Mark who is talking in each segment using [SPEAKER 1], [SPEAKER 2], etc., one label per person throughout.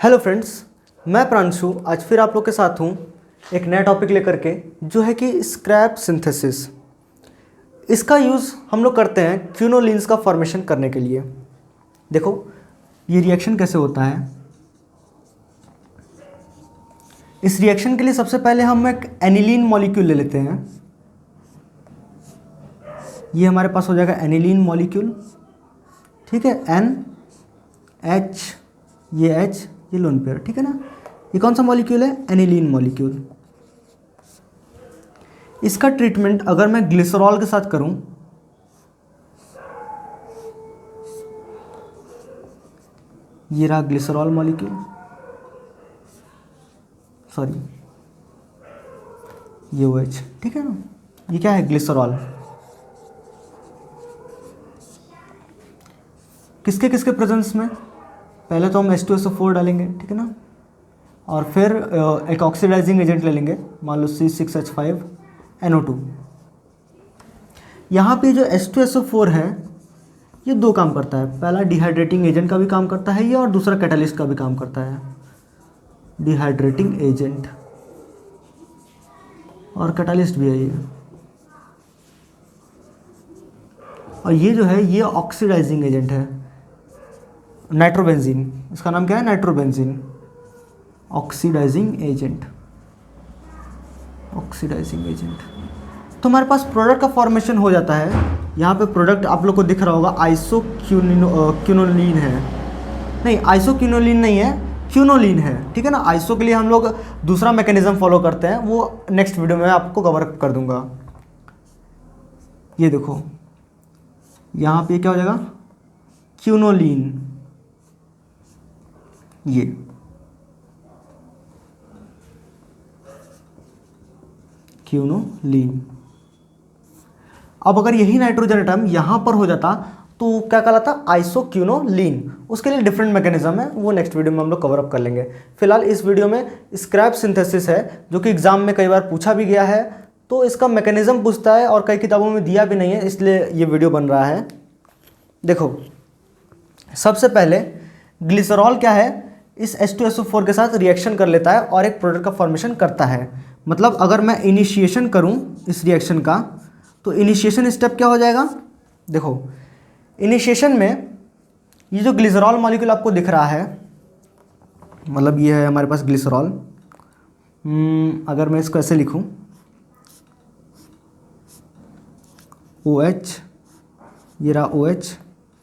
[SPEAKER 1] Hello friends, मैं प्रांशु आज फिर आप लोग के साथ हूँ एक नया टॉपिक लेकर के, जो है कि स्क्रैप सिंथेसिस। इसका यूज़ हम लोग करते हैं क्विनोलिन्स का फॉर्मेशन करने के लिए। देखो ये रिएक्शन कैसे होता है। इस रिएक्शन के लिए सबसे पहले हम एक एनिलीन मॉलिक्यूल ले लेते हैं। ये हमारे पास हो जाएगा एनिलीन मॉलिक्यूल, ठीक है। एन एच, ये एच, ये लोन पेयर, ठीक है ना। ये कौन सा मॉलिक्यूल है? Aniline molecule. इसका ट्रीटमेंट अगर मैं ग्लिसरॉल के साथ करूं, ये रहा ग्लिसरॉल मॉलिक्यूल, सॉरी ये OH, ठीक है ना। ये क्या है? ग्लिसरॉल। किसके किसके प्रेजेंस में? पहले तो हम H2SO4 डालेंगे, ठीक है ना, और फिर एक ऑक्सीडाइजिंग एजेंट ले लेंगे, मान लो C6H5NO2। यहाँ पे जो H2SO4 है ये दो काम करता है। पहला डिहाइड्रेटिंग एजेंट का भी काम करता है ये, और दूसरा कैटालिस्ट का भी काम करता है। डिहाइड्रेटिंग एजेंट और कैटालिस्ट भी है ये। और ये जो है ये ऑक्सीडाइजिंग एजेंट है, नाइट्रोबेंजीन। इसका नाम क्या है? Nitrobenzene, oxidising agent, oxidising agent. तो हमारे पास प्रोडक्ट का फॉर्मेशन हो जाता है। यहाँ पे प्रोडक्ट आप लोग को दिख रहा होगा, आइसोक्विनोलिन है। नहीं, आइसोक्विनोलिन नहीं है, क्विनोलिन है, ठीक है ना। आइसो के लिए हम लोग दूसरा मैकेनिज्म फॉलो करते हैं, वो नेक्स्ट वीडियो में आपको कवर कर दूंगा। ये देखो यहाँ पे क्या हो जाएगा? क्विनोलिन, ये क्विनोलिन। अब अगर यही नाइट्रोजन एटम यहाँ पर हो जाता तो क्या कहलाता? आइसोक्विनोलिन। उसके लिए डिफरेंट मैकेनिज्म है, वो नेक्स्ट वीडियो में हम लोग कवर अप कर लेंगे। फिलहाल इस वीडियो में स्क्रैप सिंथेसिस है, जो कि एग्जाम में कई बार पूछा भी गया है, तो इसका मैकेनिज्म पूछता है और कई किताबों में दिया भी नहीं है, इसलिए ये वीडियो बन रहा है। देखो सबसे पहले ग्लिसरॉल क्या है, इस H2SO4 के साथ रिएक्शन कर लेता है और एक प्रोडक्ट का फॉर्मेशन करता है। मतलब अगर मैं इनिशिएशन करूं इस रिएक्शन का, तो इनिशिएशन स्टेप क्या हो जाएगा? देखो इनिशिएशन में ये जो ग्लिसरॉल मॉलिक्यूल आपको दिख रहा है, मतलब ये है हमारे पास ग्लिसरॉल। अगर मैं इसको ऐसे लिखूं, OH, ये रहा OH,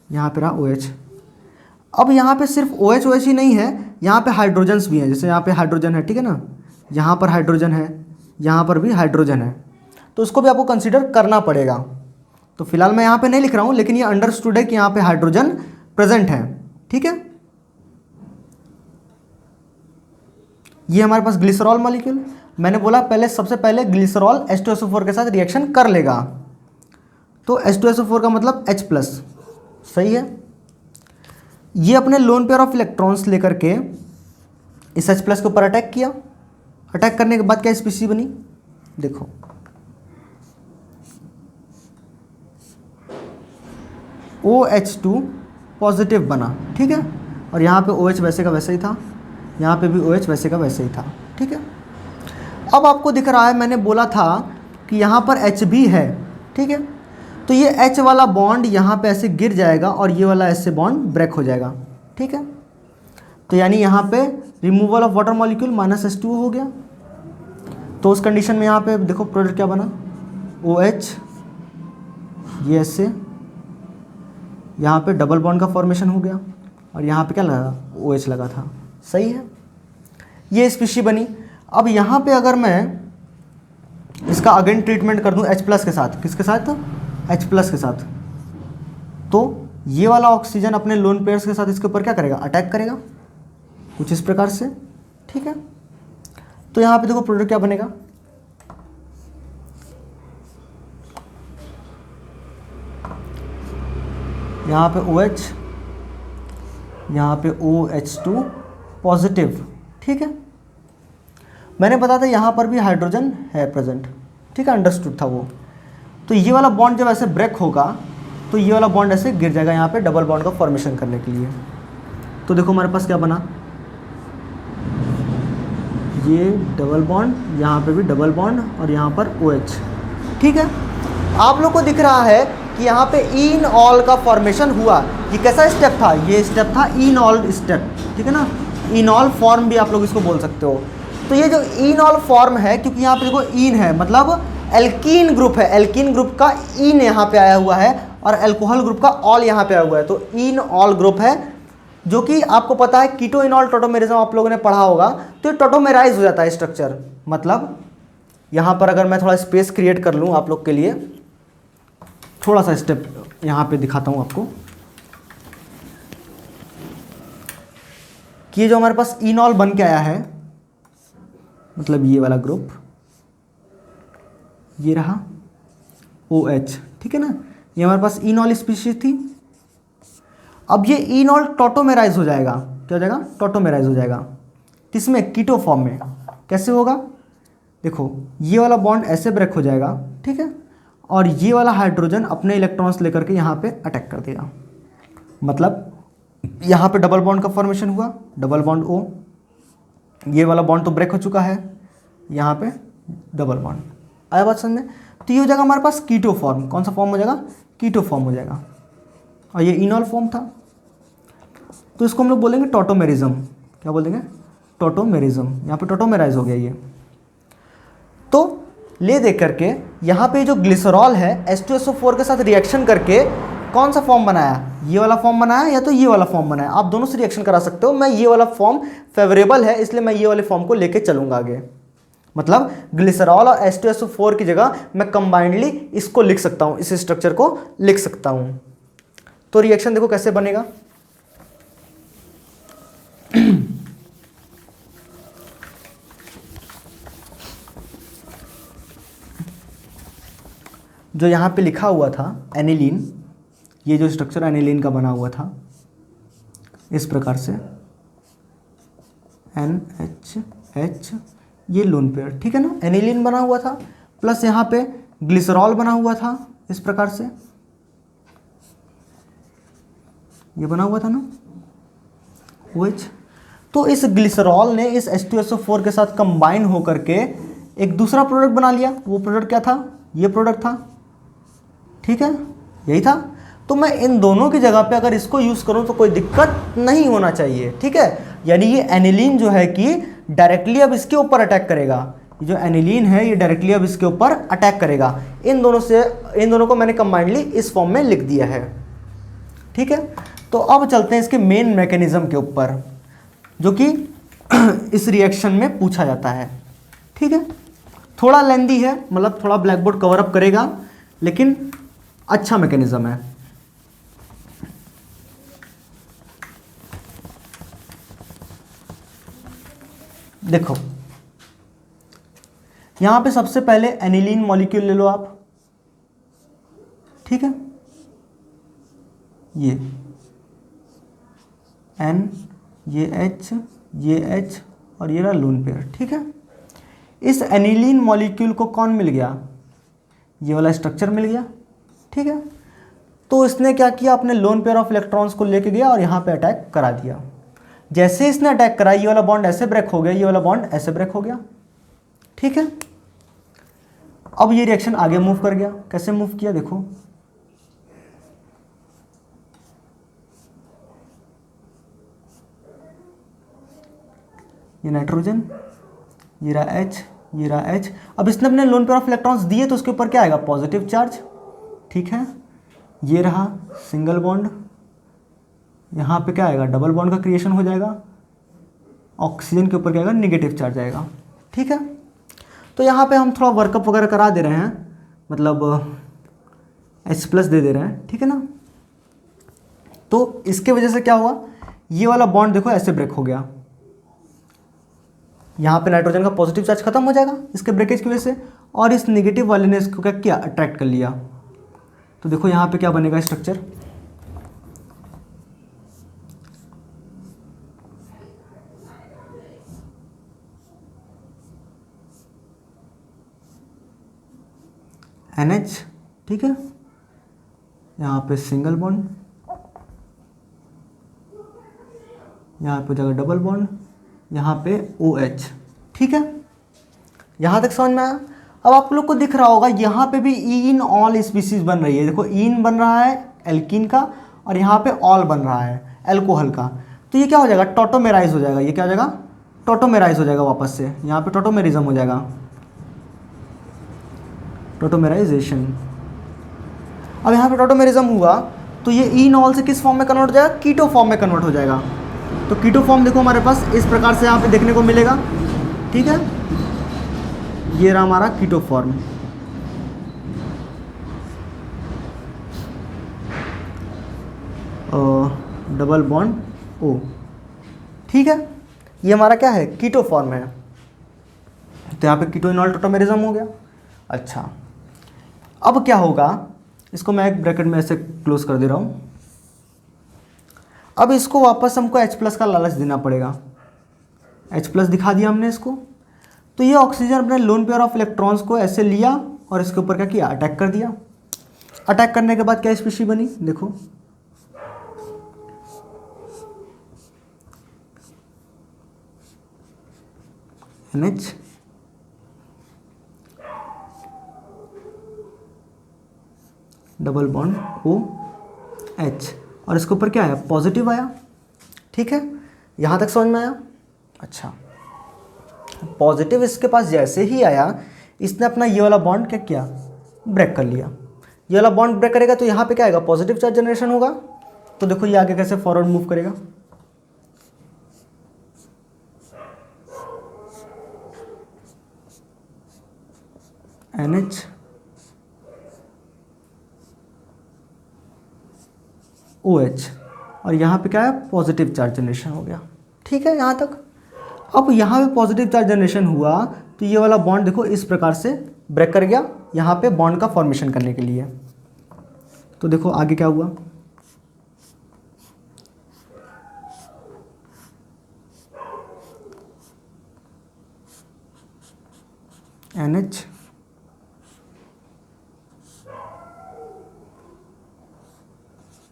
[SPEAKER 1] यहाँ पे रहा OH। अब यहाँ पे सिर्फ OH ही नहीं है, यहाँ पे हाइड्रोजन्स भी हैं। जैसे यहाँ पे हाइड्रोजन है, ठीक है ना, यहाँ पर हाइड्रोजन है, यहाँ पर भी हाइड्रोजन है, तो उसको भी आपको कंसीडर करना पड़ेगा। तो फिलहाल मैं यहाँ पे नहीं लिख रहा हूँ, लेकिन ये अंडरस्टूड है कि यहाँ पे हाइड्रोजन प्रेजेंट है, ठीक है। ये हमारे पास ग्लिसरॉल मॉलिक्यूल। मैंने बोला पहले, सबसे पहले ग्लिसरॉल H2SO4 के साथ रिएक्शन कर लेगा, तो H2SO4 का मतलब H+, सही है। ये अपने लोन पेयर ऑफ इलेक्ट्रॉन्स लेकर के इस H+ के ऊपर अटैक किया। अटैक करने के बाद क्या स्पीशीज बनी? देखो OH2 पॉजिटिव बना, ठीक है। और यहाँ पे OH वैसे का वैसे ही था, यहाँ पे भी OH वैसे का वैसे ही था, ठीक है। अब आपको दिख रहा है, मैंने बोला था कि यहाँ पर H भी है, ठीक है। तो ये H वाला बॉन्ड यहाँ पे ऐसे गिर जाएगा और ये वाला ऐसे बॉन्ड ब्रेक हो जाएगा, ठीक है। तो यानी यहाँ पे removal of water molecule -H2 हो गया। तो उस कंडीशन में यहाँ पे देखो प्रोडक्ट क्या बना? OH, ये ऐसे, यहाँ पे डबल बॉन्ड का फॉर्मेशन हो गया, और यहाँ पे क्या लगा? OH लगा था, सही है। ये स्पीशी बनी। अब यहाँ पे अगर मैं इसका अगेन ट्रीटमेंट कर दूँ H+ के साथ, किसके साथ? H+ के साथ, तो ये वाला ऑक्सीजन अपने लोन पेयर्स के साथ इसके ऊपर क्या करेगा? अटैक करेगा, कुछ इस प्रकार से, ठीक है। तो यहाँ पे देखो प्रोडक्ट क्या बनेगा? यहाँ पे OH, यहाँ पे OH2 पॉजिटिव, ठीक है। मैंने बताया था यहाँ पर भी हाइड्रोजन है प्रेजेंट, ठीक है, अंडरस्टूड था वो। तो ये वाला बॉन्ड जब ऐसे ब्रेक होगा तो ये वाला बॉन्ड ऐसे गिर जाएगा यहाँ पे डबल बॉन्ड का फॉर्मेशन करने के लिए। तो देखो हमारे पास क्या बना? ये डबल बॉन्ड, यहाँ पे भी डबल बॉन्ड और यहाँ पर OH। ठीक है, आप लोग को दिख रहा है कि यहाँ पे इनऑल का फॉर्मेशन हुआ। ये कैसा स्टेप था? ये स्टेप था इनऑल स्टेप, ठीक है ना। इनऑल फॉर्म भी आप लोग इसको बोल सकते हो। तो ये जो इनऑल फॉर्म है, क्योंकि यहाँ पे देखो इन है मतलब एल्कीन ग्रुप है, एल्कीन ग्रुप का इन यहाँ पे आया हुआ है और अल्कोहल ग्रुप का ऑल यहाँ पे आया हुआ है, तो इनऑल ग्रुप है, जो कि आपको पता है कीटो इनऑल टोटोमेरिज्म आप लोगों ने पढ़ा होगा। तो ये टोटोमेराइज हो जाता है स्ट्रक्चर। मतलब यहाँ पर अगर मैं थोड़ा स्पेस क्रिएट कर लूँ आप लोग के लिए, थोड़ा सा स्टेप यहाँ पे दिखाता हूँ आपको कि ये जो हमारे पास इनॉल बन के आया है, मतलब ये वाला ग्रुप, ये रहा OH, ठीक है ना। ये हमारे पास इनॉल स्पीशीज थी। अब ये इनॉल टोटोमेराइज हो जाएगा। क्या हो जाएगा? टोटोमेराइज हो जाएगा। किसमें? कीटो फॉर्म में। कैसे होगा? देखो, ये वाला बॉन्ड ऐसे ब्रेक हो जाएगा, ठीक है, और ये वाला हाइड्रोजन अपने इलेक्ट्रॉन्स लेकर के यहाँ पे अटैक कर देगा। मतलब यहाँ पे डबल बॉन्ड का फॉर्मेशन हुआ, डबल बॉन्ड O, ये वाला बॉन्ड तो ब्रेक हो चुका है, यहाँ पे डबल बॉन्ड। आया बात समझ में? तो ये हो जाएगा हमारे पास कीटो फॉर्म। कौन सा फॉर्म हो जाएगा? कीटो फॉर्म हो जाएगा। और ये इनॉल फॉर्म था, तो इसको हम लोग बोलेंगे टोटोमेरिज्म। क्या बोलेंगे? टोटोमेरिज्म। यहाँ पे टोटोमेराइज हो गया ये। तो ले देख करके यहाँ पे जो ग्लिसरॉल है H2SO4 के साथ रिएक्शन करके कौन सा फॉर्म बनाया? ये वाला फॉर्म बनाया या तो ये वाला फॉर्म बनाया। आप दोनों से रिएक्शन करा सकते हो। मैं ये वाला फॉर्म फेवरेबल है, इसलिए मैं ये वाले फॉर्म को लेके चलूंगा आगे। मतलब ग्लिसरॉल और H2SO4 की जगह मैं कंबाइंडली इसको लिख सकता हूँ, इस स्ट्रक्चर को लिख सकता हूँ। तो रिएक्शन देखो कैसे बनेगा। जो यहाँ पे लिखा हुआ था एनिलीन, ये जो स्ट्रक्चर एनिलीन का बना हुआ था इस प्रकार से NH, ये लोन पेयर, ठीक है ना। एनिलीन बना हुआ था, प्लस यहाँ पे ग्लिसरॉल बना हुआ था इस प्रकार से, ये बना हुआ था ना OH। तो इस ग्लिसरॉल ने इस H2SO4 के साथ कंबाइन होकर के एक दूसरा प्रोडक्ट बना लिया। वो प्रोडक्ट क्या था? ये प्रोडक्ट था, ठीक है, यही था। तो मैं इन दोनों की जगह पे अगर इसको यूज़ करूं तो कोई दिक्कत नहीं होना चाहिए, ठीक है। यानी ये एनिलीन जो है कि डायरेक्टली अब इसके ऊपर अटैक करेगा। ये जो एनिलीन है ये डायरेक्टली अब इसके ऊपर अटैक करेगा। इन दोनों को मैंने कंबाइंडली इस फॉर्म में लिख दिया है, ठीक है। तो अब चलते हैं इसके मेन मैकेनिज्म के ऊपर, जो कि इस रिएक्शन में पूछा जाता है, ठीक है। थोड़ा लेंदी है, मतलब थोड़ा ब्लैक बोर्ड कवर अप करेगा, लेकिन अच्छा मैकेनिज्म है। देखो, यहां पे सबसे पहले एनिलीन मॉलिक्यूल ले लो आप, ठीक है। ये N, ये H, ये H और ये रहा लोन पेयर, ठीक है। इस एनिलीन मॉलिक्यूल को कौन मिल गया? ये वाला स्ट्रक्चर मिल गया, ठीक है। तो इसने क्या किया? अपने लोन पेयर ऑफ इलेक्ट्रॉन्स को लेके गया और यहाँ पे अटैक करा दिया। जैसे इसने अटैक करा, ये वाला बॉन्ड ऐसे ब्रेक हो गया, ये वाला बॉन्ड ऐसे ब्रेक हो गया, ठीक है। अब ये रिएक्शन आगे मूव कर गया। कैसे मूव किया? देखो, ये नाइट्रोजन, ये रहा H, ये रहा H। अब इसने अपने लोन पेयर ऑफ इलेक्ट्रॉन्स दिए तो उसके ऊपर क्या आएगा? पॉजिटिव चार्ज, ठीक है। ये रहा सिंगल बॉन्ड, यहाँ पे क्या आएगा? डबल बॉन्ड का क्रिएशन हो जाएगा। ऑक्सीजन के ऊपर क्या आएगा? निगेटिव चार्ज आएगा, ठीक है। तो यहाँ पे हम थोड़ा वर्कअप वगैरह करा दे रहे हैं, मतलब H+ दे दे रहे हैं, ठीक है ना। तो इसके वजह से क्या हुआ? ये वाला बॉन्ड देखो ऐसे ब्रेक हो गया। यहाँ पे नाइट्रोजन का पॉजिटिव चार्ज खत्म हो जाएगा इसके ब्रेकेज की वजह से, और इस नेगेटिव वाले ने इसको क्या किया? अट्रैक्ट कर लिया। तो देखो यहाँ पे क्या बनेगा स्ट्रक्चर, NH, ठीक है। यहाँ पे सिंगल बॉन्ड, यहाँ पे जगह डबल बॉन्ड, यहाँ पे OH, ठीक है, यहाँ तक समझ में आया। अब आप लोग को दिख रहा होगा यहाँ पे भी इन ऑल स्पीसीज बन रही है। देखो इन बन रहा है एल्कीन का और यहाँ पे ऑल बन रहा है एल्कोहल का। तो ये क्या हो जाएगा, टॉटोमेराइज हो जाएगा। ये क्या हो जाएगा, टॉटोमेराइज हो जाएगा वापस से, यहाँ पे टॉटोमेरिज्म हो जाएगा, टॉटोमेराइजेशन। अब यहाँ पे टॉटोमेरिज्म हुआ तो ये इन ऑल से किस फॉर्म में कन्वर्ट हो जाएगा, कीटो फॉर्म में कन्वर्ट हो जाएगा। तो कीटो फॉर्म देखो हमारे पास इस प्रकार से यहाँ पे देखने को मिलेगा। ठीक है, ये रहा हमारा keto form. Double bond O, ठीक है, ये हमारा क्या है, कीटो फॉर्म है। तो यहाँ पे कीटोइनॉल टॉटोमेरिज्म हो गया। अच्छा, अब क्या होगा, इसको मैं एक ब्रैकेट में ऐसे क्लोज कर दे रहा हूँ। अब इसको वापस हमको H+ का लालच देना पड़ेगा। H+ दिखा दिया हमने इसको। तो ये ऑक्सीजन अपने लोन पेयर ऑफ इलेक्ट्रॉन्स को ऐसे लिया और इसके ऊपर क्या किया, अटैक कर दिया। अटैक करने के बाद क्या स्पीशी बनी, देखो NH, डबल बॉन्ड OH, और इसके ऊपर क्या आया, पॉजिटिव आया। ठीक है, यहाँ तक समझ में आया। अच्छा, पॉजिटिव इसके पास जैसे ही आया, इसने अपना ये वाला बॉन्ड क्या किया, ब्रेक कर लिया। ये वाला बॉन्ड ब्रेक करेगा तो यहाँ पे क्या आएगा, पॉजिटिव चार्ज जनरेशन होगा। तो देखो ये आगे कैसे फॉरवर्ड मूव करेगा, NH OH, और यहाँ पे क्या है, पॉजिटिव चार्ज जनरेशन हो गया। ठीक है, यहाँ तक। अब यहाँ पे पॉजिटिव चार्ज जनरेशन हुआ तो ये वाला बॉन्ड देखो इस प्रकार से ब्रेक कर गया यहाँ पे बॉन्ड का फॉर्मेशन करने के लिए। तो देखो आगे क्या हुआ, NH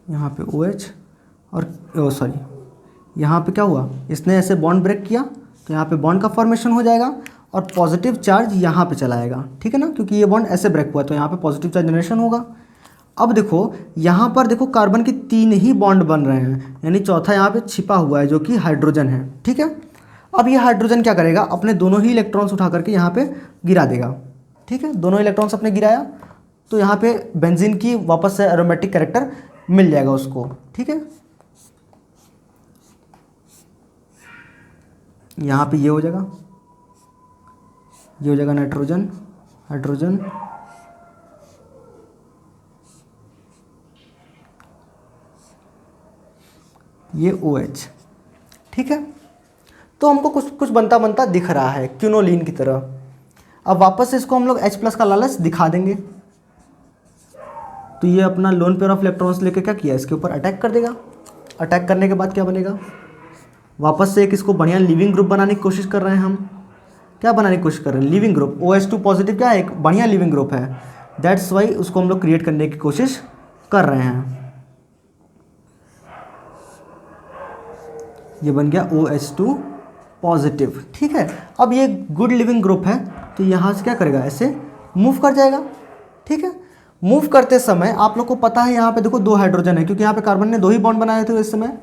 [SPEAKER 1] यहाँ पे OH और सॉरी यहाँ पे क्या हुआ, इसने ऐसे बॉन्ड ब्रेक किया तो यहाँ पे बॉन्ड का फॉर्मेशन हो जाएगा और पॉजिटिव चार्ज यहाँ पे चला आएगा। ठीक है ना, क्योंकि ये बॉन्ड ऐसे ब्रेक हुआ तो यहाँ पे पॉजिटिव चार्ज जनरेशन होगा। अब देखो यहाँ पर देखो कार्बन की 3 ही बॉन्ड बन रहे हैं, यानी चौथा यहाँ पे छिपा हुआ है जो कि हाइड्रोजन है। ठीक है, अब ये हाइड्रोजन क्या करेगा, अपने दोनों ही इलेक्ट्रॉन्स उठा करके यहाँ पे गिरा देगा। ठीक है, दोनों इलेक्ट्रॉन्स अपने गिराया तो यहाँ पे बेंजीन की वापस से एरोमेटिक कैरेक्टर मिल जाएगा उसको। ठीक है, यहाँ पे ये हो जाएगा, ये हो जाएगा नाइट्रोजन, हाइड्रोजन, ये OH। ठीक है, तो हमको कुछ कुछ बनता बनता दिख रहा है क्यूनोलिन की तरह। अब वापस से इसको हम लोग H+ का लालच दिखा देंगे तो ये अपना लोन पेयर ऑफ इलेक्ट्रॉन्स लेके क्या किया, इसके ऊपर अटैक कर देगा। अटैक करने के बाद क्या बनेगा, वापस से एक इसको बढ़िया लिविंग ग्रुप बनाने की कोशिश कर रहे हैं हम। क्या बनाने की कोशिश कर रहे हैं, लिविंग ग्रुप। OH2 पॉजिटिव क्या है, एक बढ़िया लिविंग ग्रुप है, दैट्स वाई उसको हम लोग क्रिएट करने की कोशिश कर रहे हैं। ये बन गया OH2 पॉजिटिव। ठीक है, अब ये गुड लिविंग ग्रुप है तो यहाँ से क्या करेगा, ऐसे मूव कर जाएगा। ठीक है, मूव करते समय आप लोग को पता है यहाँ पे देखो 2 हाइड्रोजन है, क्योंकि यहाँ पे कार्बन ने 2 ही बॉन्ड बनाए थे इस समय।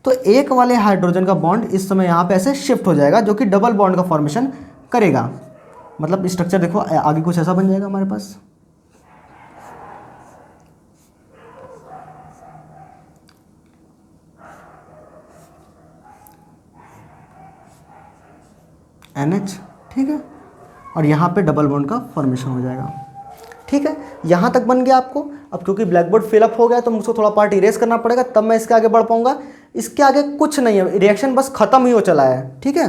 [SPEAKER 1] तो एक वाले हाइड्रोजन का बॉन्ड इस समय यहाँ पे ऐसे शिफ्ट हो जाएगा जो कि डबल बॉन्ड का फॉर्मेशन करेगा। मतलब स्ट्रक्चर देखो आगे कुछ ऐसा बन जाएगा हमारे पास। NH, ठीक है, और यहाँ पे डबल बॉन्ड का फॉर्मेशन हो जाएगा। ठीक है, यहाँ तक बन गया आपको। अब क्योंकि ब्लैक बोर्ड फिलअप हो गया तो मुझको थोड़ा पार्ट इरेज करना पड़ेगा, तब मैं इसके आगे बढ़ पाऊंगा। इसके आगे कुछ नहीं है, रिएक्शन बस खत्म ही हो चला है। ठीक है,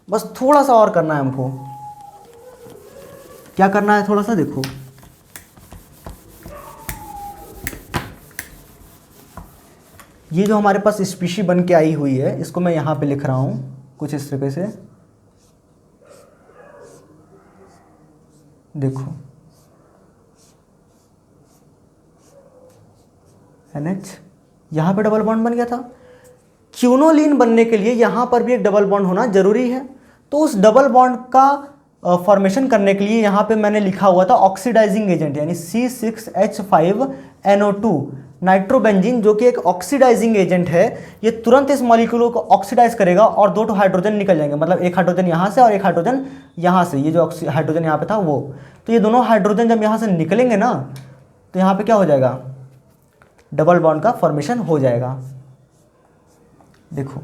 [SPEAKER 1] बस थोड़ा सा और करना है हमको। क्या करना है, थोड़ा सा देखो, ये जो हमारे पास स्पीशी बन के आई हुई है इसको मैं यहाँ पे लिख रहा हूँ कुछ इस तरीके से। देखो NH, यहाँ पे डबल बॉन्ड बन गया था। क्यूनोलिन बनने के लिए यहाँ पर भी एक डबल बॉन्ड होना जरूरी है। तो उस डबल बॉन्ड का फॉर्मेशन करने के लिए यहाँ पे मैंने लिखा हुआ था ऑक्सीडाइजिंग एजेंट, यानी C6H5NO2 नाइट्रोबेंजीन, जो कि एक ऑक्सीडाइजिंग एजेंट है। ये तुरंत इस मॉलिक्यूल को ऑक्सीडाइज करेगा और 2 हाइड्रोजन निकल जाएंगे, मतलब एक हाइड्रोजन यहाँ से और एक हाइड्रोजन यहाँ से, ये जो हाइड्रोजन यहाँ पे था वो। तो ये दोनों हाइड्रोजन जब यहाँ से निकलेंगे ना, तो यहाँ पे क्या हो जाएगा, डबल बॉन्ड का फॉर्मेशन हो जाएगा। देखो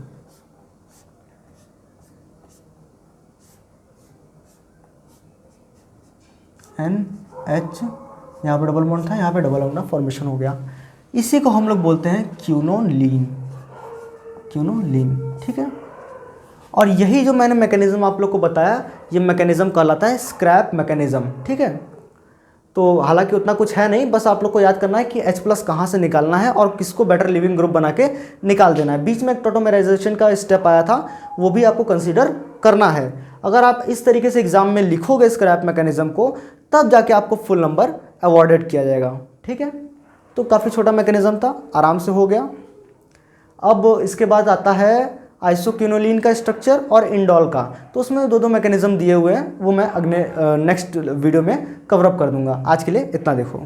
[SPEAKER 1] NH, यहाँ पे डबल बॉन्ड था, यहाँ पे डबल बॉन्ड का फॉर्मेशन हो गया। इसी को हम लोग बोलते हैं क्यूनोलीन, क्यूनोलीन, ठीक है। और यही जो मैंने मैकेनिज्म आप लोग को बताया, ये मैकेनिज्म कहलाता है स्क्रैप मैकेनिज्म, ठीक है। तो हालांकि उतना कुछ है नहीं, बस आप लोग को याद करना है कि H+ कहाँ से निकालना है और किसको बेटर लिविंग ग्रुप बना के निकाल देना है। बीच में एक टोटोमेराइजेशन का स्टेप आया था, वो भी आपको कंसीडर करना है। अगर आप इस तरीके से एग्जाम में लिखोगे स्क्रैप मैकेनिज्म को, तब जाके आपको फुल नंबर अवॉर्डेड किया जाएगा, ठीक है। तो काफ़ी छोटा मैकेनिज्म था, आराम से हो गया। अब इसके बाद आता है आइसोक्विनोलिन का स्ट्रक्चर और इंडोल का। तो उसमें 2 मैकेनिज्म दिए हुए हैं, वो मैं अगले नेक्स्ट वीडियो में कवर अप कर दूंगा। आज के लिए इतना देखो।